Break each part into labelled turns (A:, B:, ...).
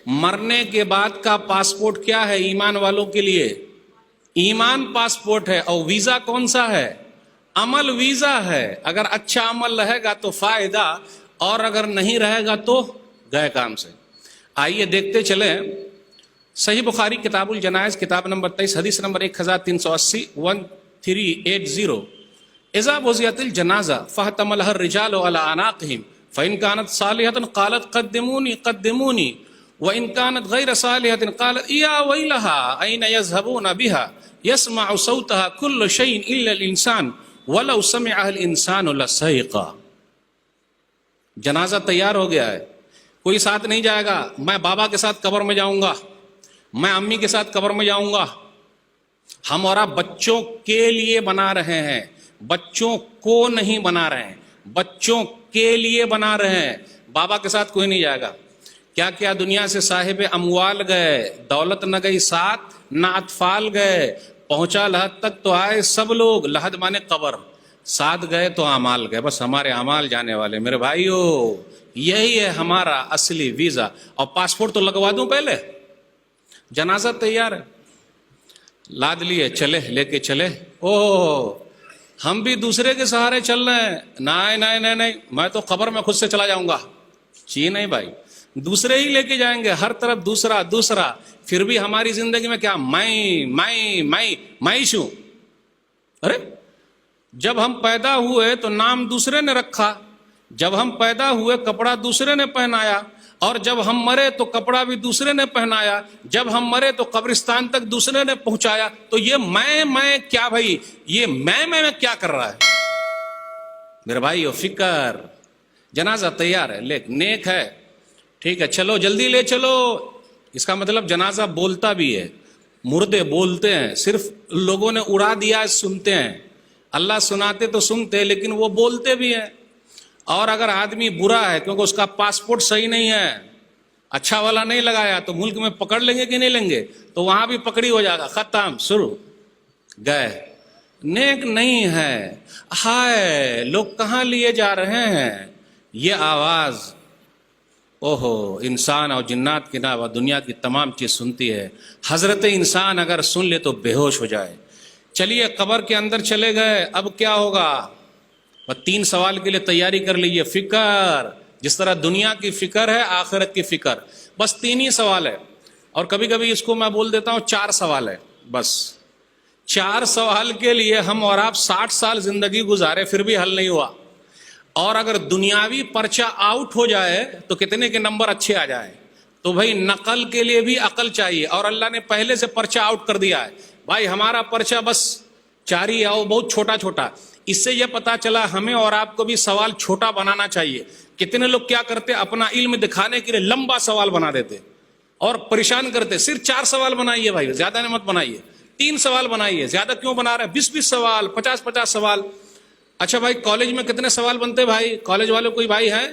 A: مرنے کے بعد کا پاسپورٹ کیا ہے ایمان والوں کے لیے؟ ایمان پاسپورٹ ہے. اور ویزا کون سا ہے؟ عمل ویزا ہے. اگر اچھا عمل رہے گا تو فائدہ، اور اگر نہیں رہے گا تو گئے کام سے. آئیے دیکھتے چلیں. صحیح بخاری کتاب الجنائز کتاب نمبر 23 حدیث نمبر 1380 1380. اذا وضعت الجنازہ فاحتملها الرجال على اعناقهم فان كانت صالحة قالت قدموني قدموني وان كانت غير صالحة قالت يا ويلها اين يذهبون بها يسمع صوتها كل شيء الا الانسان ولو سمعها الانسان لصعق. جنازہ تیار ہو گیا ہے، کوئی ساتھ نہیں جائے گا. میں بابا کے ساتھ قبر میں جاؤں گا، میں امی کے ساتھ قبر میں جاؤں گا. ہم اور آپ بچوں کے لیے بنا رہے ہیں، بچوں کو نہیں بنا رہے ہیں، بچوں کے لیے بنا رہے ہیں. بابا کے ساتھ کوئی نہیں جائے گا. کیا کیا دنیا سے صاحب اموال گئے، دولت نہ گئی ساتھ، نہ اطفال گئے. پہنچا لحد تک تو آئے سب لوگ، لحد مانے قبر. ساتھ گئے تو اعمال گئے، بس ہمارے اعمال جانے والے. میرے بھائیو، یہی ہے ہمارا اصلی ویزا. اور پاسپورٹ تو لگوا دوں پہلے. جنازہ تیار ہے، لاد لیے، چلے، لے کے چلے. او ہم بھی دوسرے کے سہارے چل رہے ہیں. نہیں، میں تو قبر میں خود سے چلا جاؤں گا. جی نہیں بھائی، دوسرے ہی لے کے جائیں گے، ہر طرف دوسرا دوسرا. پھر بھی ہماری زندگی میں کیا میں شوں. ارے جب ہم پیدا ہوئے تو نام دوسرے نے رکھا، جب ہم پیدا ہوئے کپڑا دوسرے نے پہنایا، اور جب ہم مرے تو کپڑا بھی دوسرے نے پہنایا، جب ہم مرے تو قبرستان تک دوسرے نے پہنچایا. تو یہ میں کیا بھائی، یہ میں کیا کر رہا ہے میرے بھائی؟ فکر. جنازہ تیار ہے، نیک ہے، ٹھیک ہے، چلو جلدی لے چلو. اس کا مطلب جنازہ بولتا بھی ہے. مردے بولتے ہیں، صرف لوگوں نے اڑا دیا، سنتے ہیں. اللہ سناتے تو سنتے، لیکن وہ بولتے بھی ہیں. اور اگر آدمی برا ہے کیونکہ اس کا پاسپورٹ صحیح نہیں ہے، اچھا والا نہیں لگایا، تو ملک میں پکڑ لیں گے کہ نہیں لیں گے؟ تو وہاں بھی پکڑی ہو جائے گا، ختم، شروع، گئے. نیک نہیں ہے. ہائے لوگ کہاں لیے جا رہے ہیں. یہ آواز اوہو انسان اور جنات کے علاوہ دنیا کی تمام چیز سنتی ہے. حضرت انسان اگر سن لے تو بے ہوش ہو جائے. چلیے قبر کے اندر چلے گئے، اب کیا ہوگا؟ 3 سوال کے لیے تیاری کر لیجیے. فکر، جس طرح دنیا کی فکر ہے، آخرت کی فکر. بس 3 ہی سوال ہے، اور کبھی کبھی اس کو میں بول دیتا ہوں 4 سوال ہے. بس 4 سوال کے لیے ہم اور آپ 60 سال زندگی گزارے، پھر بھی حل نہیں ہوا. اور اگر دنیاوی پرچہ آؤٹ ہو جائے تو کتنے کے نمبر اچھے آ جائیں. تو بھائی نقل کے لیے بھی عقل چاہیے، اور اللہ نے پہلے سے پرچہ آؤٹ کر دیا ہے. بھائی ہمارا پرچہ بس 4 ہی ہے، بہت چھوٹا چھوٹا. اس سے یہ پتا چلا ہمیں اور آپ کو بھی سوال چھوٹا بنانا چاہیے. کتنے لوگ کیا کرتے، اپنا علم دکھانے کے لیے لمبا سوال بنا دیتے اور پریشان کرتے. صرف 4 سوال بنائیے بھائی، زیادہ مت بنائیے. 3 سوال بنائیے. زیادہ کیوں بنا رہے ہیں؟ 20 سوال، 50 سوال. اچھا بھائی کالج میں کتنے سوال بنتے بھائی؟ کالج والے کوئی بھائی ہیں؟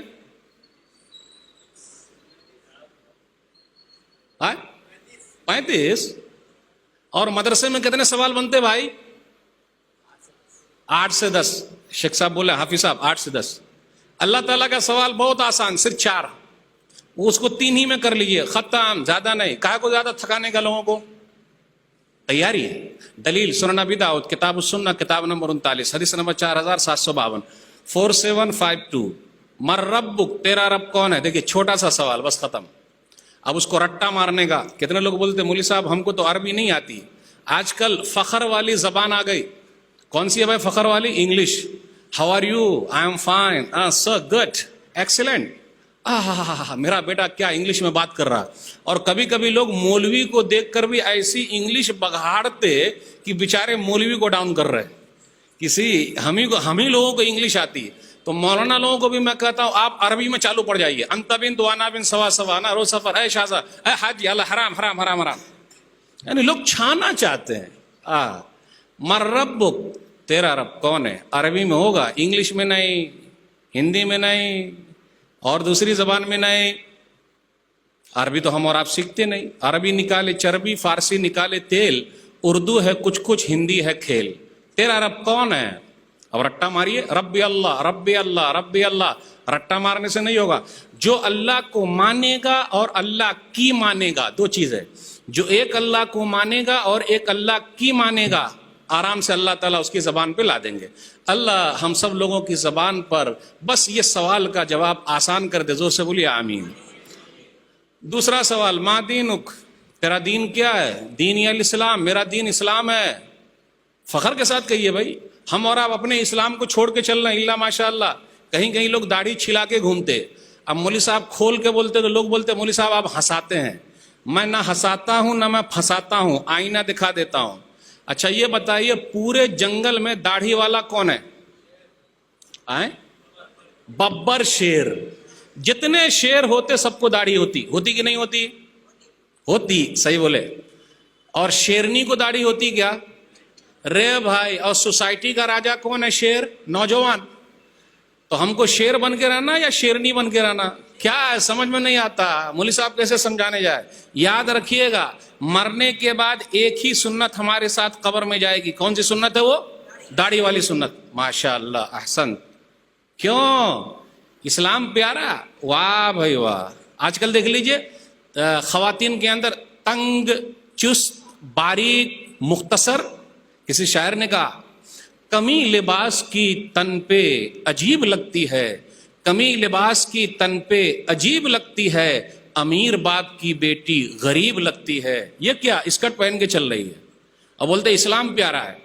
A: 35. اور مدرسے میں کتنے سوال بنتے بھائی؟ 8 سے 10. شیخ صاحب بولے، حافظ صاحب 8 سے 10. اللہ تعالیٰ کا سوال بہت آسان، صرف 4. اس کو 3 ہی میں کر لیجئے، ختم. زیادہ نہیں. کہا کو زیادہ تھکانے کا لوگوں کو؟ تیاری ہے. دلیل سنن ابی داؤد کتاب السنہ کتاب نمبر 39 حدیث نمبر 4752 4752. مر ربک، تیرا رب کون ہے؟ دیکھیے چھوٹا سا سوال، بس ختم. اب اس کو رٹا مارنے کا. کتنے لوگ بولتے مولوی صاحب ہم کو تو عربی نہیں آتی. آج کل فخر والی زبان آ گئی. کون سی ہے بھائی فخر والی؟ English. How are you? I am fine. Sir good, excellent. میرا بیٹا کیا انگلش میں بات کر رہا. اور کبھی کبھی لوگ مولوی کو دیکھ کر بھی ایسی انگلش بگاڑتے کہ بیچارے مولوی کو ڈاؤن کر رہے. ہم ہی لوگوں کو انگلش آتی ہے. تو مولانا لوگوں کو بھی میں کہتا ہوں آپ عربی میں چالو پڑ جائیے. انت بن دوانا بن سوا سوا نا رو سفر، اے شاہزا، اے حاجی، اللہ حرام حرام حرام حرام. یعنی لوگ چھانا چاہتے ہیں. مر ربک، تیرا رب کون ہے؟ عربی میں ہوگا، انگلش میں نہیں، ہندی میں نہیں، اور دوسری زبان میں نہیں. عربی تو ہم اور آپ سیکھتے نہیں. عربی نکالے چربی، فارسی نکالے تیل، اردو ہے کچھ کچھ، ہندی ہے کھیل. تیرا رب کون ہے؟ اب رٹا ماریے، ربی اللہ ربی اللہ ربی اللہ. رٹا مارنے سے نہیں ہوگا. جو اللہ کو مانے گا اور اللہ کی مانے گا, دو چیز ہے. جو ایک اللہ کو مانے گا اور ایک اللہ کی مانے گا, آرام سے اللہ تعالیٰ اس کی زبان پہ لا دیں گے. اللہ ہم سب لوگوں کی زبان پر بس یہ سوال کا جواب آسان کر دے. زور سے بولیے آمین. دوسرا سوال, ما دینک, تیرا دین کیا ہے؟ دین الاسلام, میرا دین اسلام ہے. فخر کے ساتھ کہیے بھائی, ہم اور آپ اپنے اسلام کو چھوڑ کے چل رہے ہیں. اللہ ماشاء اللہ. کہیں کہیں لوگ داڑھی چھلا کے گھومتے. اب مولوی صاحب کھول کے بولتے تو لوگ بولتے مولوی صاحب آپ ہنساتے ہیں. میں نہ ہنساتا ہوں نہ میں پھنساتا ہوں, آئینہ دکھا دیتا ہوں. اچھا یہ بتائیے پورے جنگل میں داڑھی والا کون ہے؟ ببر شیر. جتنے شیر ہوتے سب کو داڑھی ہوتی کہ نہیں ہوتی؟ ہوتی, صحیح بولے. اور شیرنی کو داڑھی ہوتی کیا رے بھائی؟ اور سوسائٹی کا راجا کون ہے؟ شیر. نوجوان. تو ہم کو شیر بن کے رہنا یا شیرنی بن کے رہنا؟ کیا ہے سمجھ میں نہیں آتا. مولوی صاحب کیسے سمجھانے جائے. یاد رکھیے گا مرنے کے بعد ایک ہی سنت ہمارے ساتھ قبر میں جائے گی. کون سی سنت ہے وہ؟ داڑھی والی سنت. ماشاء اللہ, احسن. کیوں؟ اسلام پیارا. واہ بھائی واہ. آج کل دیکھ لیجئے خواتین کے اندر تنگ, چست, باریک, مختصر. کسی شاعر نے کہا کمی لباس کی تن پہ عجیب لگتی ہے, کمی لباس کی تن پہ عجیب لگتی ہے, امیر باپ کی بیٹی غریب لگتی ہے. یہ کیا اسکرٹ پہن کے چل رہی ہے اور بولتے اسلام پیارا ہے.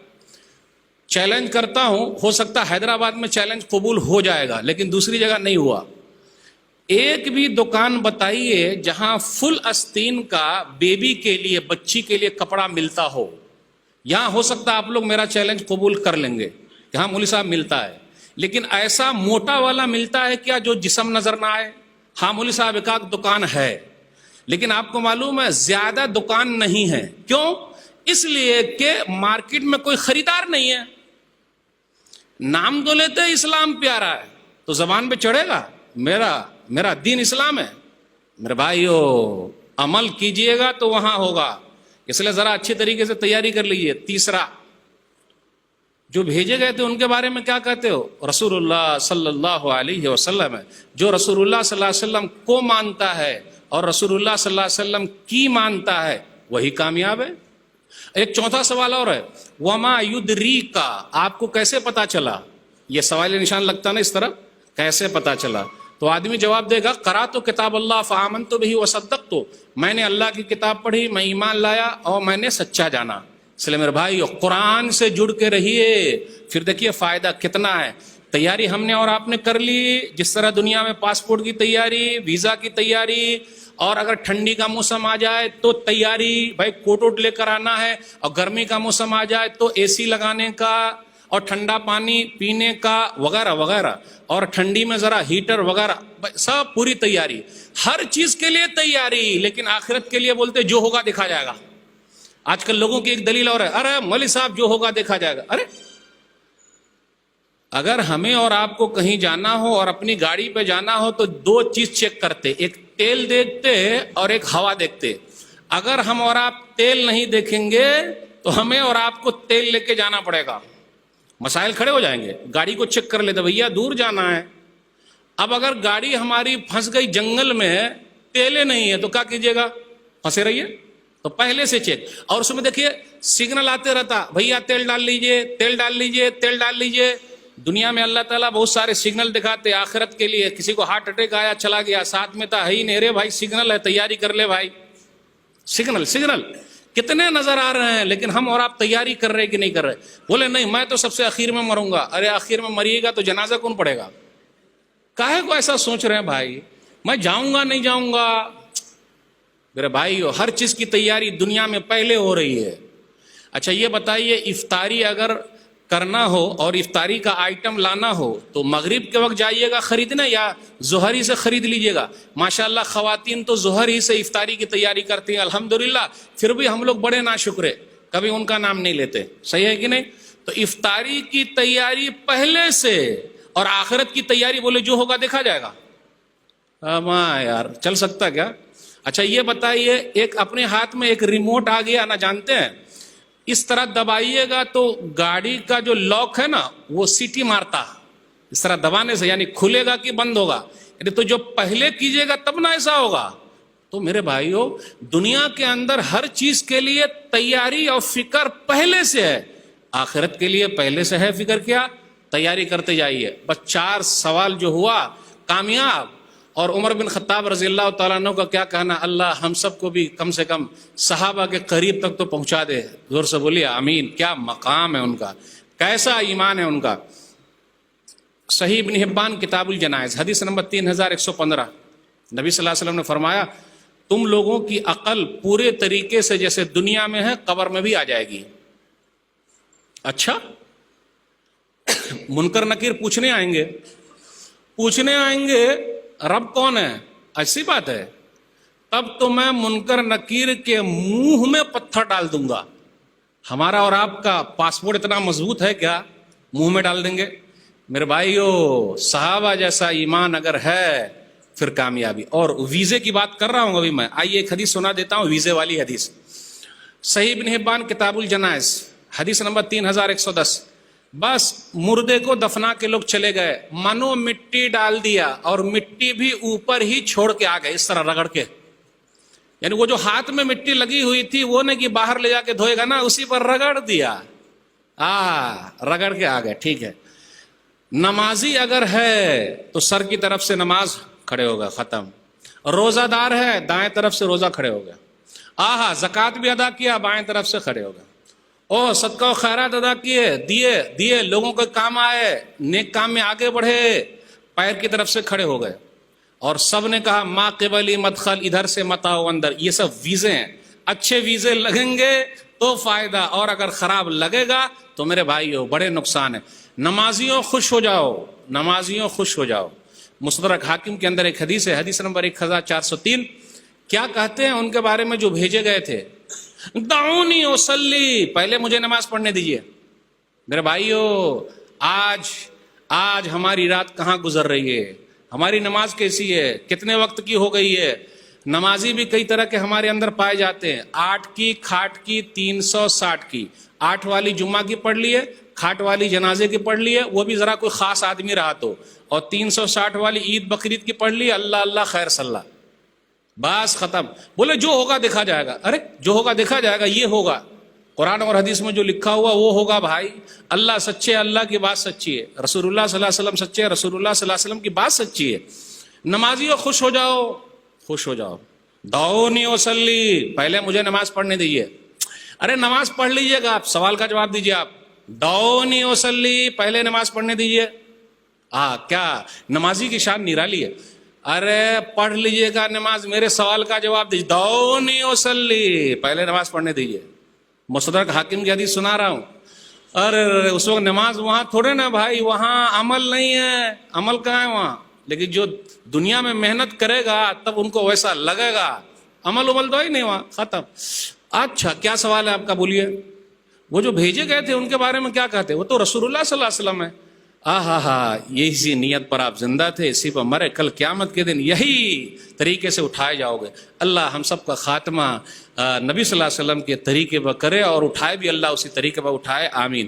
A: چیلنج کرتا ہوں, ہو سکتا حیدرآباد میں چیلنج قبول ہو جائے گا لیکن دوسری جگہ نہیں ہوا. ایک بھی دکان بتائیے جہاں فل آستین کا بیبی کے لیے, بچی کے لیے کپڑا ملتا ہو. یہاں ہو سکتا آپ لوگ میرا چیلنج قبول کر لیں گے کہ ہاں مولوی صاحب ملتا ہے, لیکن ایسا موٹا والا ملتا ہے کیا جو جسم نظر نہ آئے؟ ہاں مولوی صاحب ایک آدھ دکان ہے, لیکن آپ کو معلوم ہے زیادہ دکان نہیں ہے. کیوں؟ اس لیے کہ مارکیٹ میں کوئی خریدار نہیں ہے. نام تو لیتے اسلام پیارا ہے تو زبان پہ چڑھے گا میرا دین اسلام ہے. میرے بھائیو عمل کیجئے گا تو وہاں ہوگا. اس لیے ذرا اچھی طریقے سے تیاری کر لیجیے. تیسرا, جو بھیجے گئے تھے ان کے بارے میں کیا کہتے ہو؟ رسول اللہ صلی اللہ علیہ وسلم ہے. جو رسول اللہ صلی اللہ علیہ وسلم کو مانتا ہے اور رسول اللہ صلی اللہ علیہ وسلم کی مانتا ہے وہی کامیاب ہے. ایک چوتھا سوال اور ہے, وما یدریکا, آپ کو کیسے پتا چلا؟ یہ سوال نشان لگتا نا اس طرح, کیسے پتا چلا؟ تو آدمی جواب دے گا قرأت کتاب اللہ فآمنت بہ وصدقت, میں نے اللہ کی کتاب پڑھی, میں ایمان لایا اور میں نے سچا جانا. اس لیے میرے بھائی قرآن سے جڑ کے رہیے, پھر دیکھیے فائدہ کتنا ہے. تیاری ہم نے اور آپ نے کر لی, جس طرح دنیا میں پاسپورٹ کی تیاری, ویزا کی تیاری, اور اگر ٹھنڈی کا موسم آ جائے تو تیاری, بھائی کوٹ ووٹ لے کر آنا ہے, اور گرمی کا موسم آ جائے تو اے سی لگانے کا اور ٹھنڈا پانی پینے کا وغیرہ وغیرہ, اور ٹھنڈی میں ذرا ہیٹر وغیرہ, سب پوری تیاری, ہر چیز کے لیے تیاری. لیکن آخرت کے لیے بولتے جو ہوگا دیکھا جائے گا. آج کل لوگوں کی ایک دلیل اور ہے, ارے مولوی صاحب جو ہوگا دیکھا جائے گا. ارے اگر ہمیں اور آپ کو کہیں جانا ہو اور اپنی گاڑی پہ جانا ہو تو دو چیز چیک کرتے, ایک تیل دیکھتے اور ایک ہوا دیکھتے. اگر ہم اور آپ تیل نہیں دیکھیں گے تو ہمیں اور آپ کو تیل لے کے جانا پڑے گا, مسائل کھڑے ہو جائیں گے. گاڑی کو چیک کر لیتے, بھیا دور جانا ہے. اب اگر گاڑی ہماری پھنس گئی جنگل میں, تیلے نہیں ہے تو کیا کیجیے گا؟ پھنسے رہیے. تو پہلے سے چیک. اور اس میں دیکھیے سگنل آتے رہتا, بھیا تیل ڈال لیجئے, تیل ڈال لیجئے, تیل ڈال لیجئے. دنیا میں اللہ تعالیٰ بہت سارے سگنل دکھاتے آخرت کے لیے. کسی کو ہارٹ اٹیک آیا, چلا گیا, ساتھ میں تھا ہی نہیں, رے بھائی سگنل ہے, تیاری کر لے بھائی. سگنل کتنے نظر آ رہے ہیں, لیکن ہم اور آپ تیاری کر رہے کہ نہیں کر رہے؟ بولے نہیں میں تو سب سے آخر میں مروں گا. ارے آخر میں مریے گا تو جنازہ کون پڑے گا؟ کاہے کو ایسا سوچ رہے ہیں بھائی؟ میں جاؤں گا نہیں جاؤں گا. میرے بھائی ہر چیز کی تیاری دنیا میں پہلے ہو رہی ہے. اچھا یہ بتائیے افطاری اگر کرنا ہو اور افطاری کا آئٹم لانا ہو تو مغرب کے وقت جائیے گا خریدنا یا ظہر ہی سے خرید لیجیے گا؟ ماشاءاللہ خواتین تو ظہر ہی سے افطاری کی تیاری کرتی ہیں الحمدللہ. پھر بھی ہم لوگ بڑے ناشکرے, کبھی ان کا نام نہیں لیتے. صحیح ہے کہ نہیں؟ تو افطاری کی تیاری پہلے سے, اور آخرت کی تیاری بولے جو ہوگا دیکھا جائے گا. ماں یار چل سکتا کیا؟ اچھا یہ بتائیے ایک اپنے ہاتھ میں ایک ریموٹ آ گیا نا, جانتے ہیں, اس طرح دبائیے گا تو گاڑی کا جو لاک ہے نا وہ سیٹی مارتا. اس طرح دبانے سے، یعنی کھلے گا کہ بند ہوگا، یعنی تو جو پہلے کیجئے گا تب نہ ایسا ہوگا. تو میرے بھائیو، دنیا کے اندر ہر چیز کے لیے تیاری اور فکر پہلے سے ہے. آخرت کے لیے پہلے سے ہے فکر، کیا تیاری کرتے جائیے. بس 4 سوال جو ہوا کامیاب. اور عمر بن خطاب رضی اللہ تعالیٰ عنہ کا کیا کہنا، اللہ ہم سب کو بھی کم سے کم صحابہ کے قریب تک تو پہنچا دے. زور سے بولیے آمین. کیا مقام ہے ان کا، کیسا ایمان ہے ان کا. صحیح ابن حبان کتاب الجنائز حدیث نمبر 3115، نبی صلی اللہ علیہ وسلم نے فرمایا تم لوگوں کی عقل پورے طریقے سے جیسے دنیا میں ہے قبر میں بھی آ جائے گی. اچھا، منکر نکیر پوچھنے آئیں گے رب کون ہے، ایسی بات ہے. تب تو میں منکر نکیر کے منہ میں پتھر ڈال دوں گا. ہمارا اور آپ کا پاسپورٹ اتنا مضبوط ہے کیا منہ میں ڈال دیں گے؟ میرے بھائیو، صحابہ جیسا ایمان اگر ہے پھر کامیابی. اور ویزے کی بات کر رہا ہوں ابھی میں. آئیے ایک حدیث سنا دیتا ہوں، ویزے والی حدیث. صحیح ابن حبان کتاب الجنائز حدیث نمبر 3110. بس مردے کو دفنا کے لوگ چلے گئے، منو مٹی ڈال دیا اور مٹی بھی اوپر ہی چھوڑ کے آ گئے اس طرح رگڑ کے. یعنی وہ جو ہاتھ میں مٹی لگی ہوئی تھی وہ نہیں کہ باہر لے جا کے دھوئے گا نا، اسی پر رگڑ دیا، رگڑ کے آ گئے. ٹھیک ہے. نمازی اگر ہے تو سر کی طرف سے نماز کھڑے ہوگا، ختم. روزہ دار ہے دائیں طرف سے روزہ کھڑے ہو گیا. زکوٰۃ بھی ادا کیا، بائیں طرف سے کھڑے ہو گئے. صدقہ و خیرات ادا کیے، دیے لوگوں کے کام آئے، نیک کام میں آگے بڑھے، پیر کی طرف سے کھڑے ہو گئے. اور سب نے کہا ما قبلی مدخل، ادھر سے مت آؤ اندر. یہ سب ویزے ہیں. اچھے ویزے لگیں گے تو فائدہ، اور اگر خراب لگے گا تو میرے بھائیو بڑے نقصان ہے. نمازیوں خوش ہو جاؤ. مستدرک حاکم کے اندر ایک حدیث ہے، حدیث نمبر 1403. کیا کہتے ہیں ان کے بارے میں جو بھیجے گئے تھے؟ دعونی اصلی، پہلے مجھے نماز پڑھنے دیجئے. میرے بھائیو، آج ہماری رات کہاں گزر رہی ہے، ہماری نماز کیسی ہے، کتنے وقت کی ہو گئی ہے. نمازی بھی کئی طرح کے ہمارے اندر پائے جاتے ہیں. 8 کی کھاٹ کی 360 کی، 8 والی جمعہ کی پڑھ لیے، کھاٹ والی جنازے کی پڑھ لیے، وہ بھی ذرا کوئی خاص آدمی رہا تو، اور 360 والی عید بقرعید کی پڑھ لی، اللہ خیر صلی، بس ختم. بولے جو ہوگا دیکھا جائے گا. ارے جو ہوگا دیکھا جائے گا، یہ ہوگا قرآن اور حدیث میں جو لکھا ہوا وہ ہوگا. بھائی اللہ سچے، اللہ کی بات سچی ہے، رسول اللہ صلی اللہ علیہ وسلم سچے، رسول اللہ صلی اللہ علیہ وسلم کی بات سچی ہے. نمازیوں خوش ہو جاؤ. دعونی اصلی، پہلے مجھے نماز پڑھنے دیجیے. ارے نماز پڑھ لیجئے گا، آپ سوال کا جواب دیجیے. آپ دعونی اصلی، پہلے نماز پڑھنے دیجیے. کیا نمازی کی شان نرالی ہے. ارے پڑھ لیجئے گا نماز، میرے سوال کا جواب دیجیے. دعونی اصلی، پہلے نماز پڑھنے دیجیے. مستدرک حاکم کی حدیث سنا رہا ہوں. ارے اس وقت نماز وہاں تھوڑے نا بھائی، وہاں عمل نہیں ہے. عمل کہاں ہے وہاں؟ لیکن جو دنیا میں محنت کرے گا تب ان کو ویسا لگے گا. عمل تو ہی نہیں وہاں، ختم. اچھا کیا سوال ہے آپ کا، بولیے. وہ جو بھیجے گئے تھے ان کے بارے میں کیا کہتے؟ وہ تو رسول اللہ صلی اللہ علیہ وسلم ہے. یہی نیت پر آپ زندہ تھے، اسی پر مرے. کل قیامت کے دن یہی طریقے سے اٹھائے جاؤ گے. اللہ ہم سب کا خاتمہ نبی صلی اللہ علیہ وسلم کے طریقے پر کرے، اور اٹھائے بھی اللہ اسی طریقے پر اٹھائے. آمین.